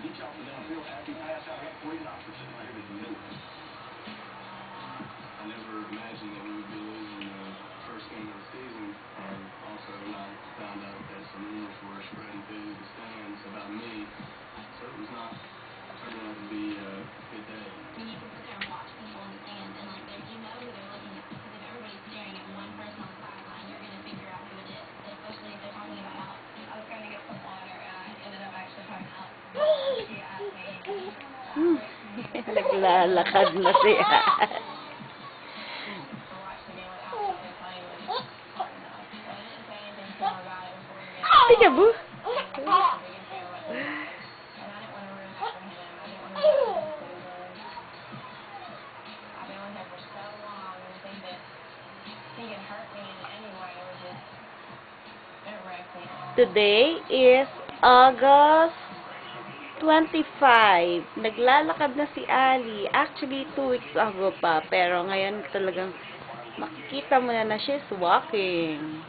get you off the downfield after you pass out. I got 3 knocks for sitting right here that you knew it. I never imagined that we would be losing the first game of the season, and also I found out that some rumors were spreading through the stands about me, so it was not turning out to be a good day. When you can sit there and watch people in the stands, and like you know who they're looking at, because if everybody's staring at one person on the sideline, you're going to figure out who it is, especially if they're talking about Alex. I was going to get some water, and I ended up actually talking to Alex. She asked me, Naglalakad na siya. Peekaboo. Today is August 25. Naglalakad na si Ali. Actually, 2 weeks ago pa. Pero ngayon talagang makikita mo na she's walking.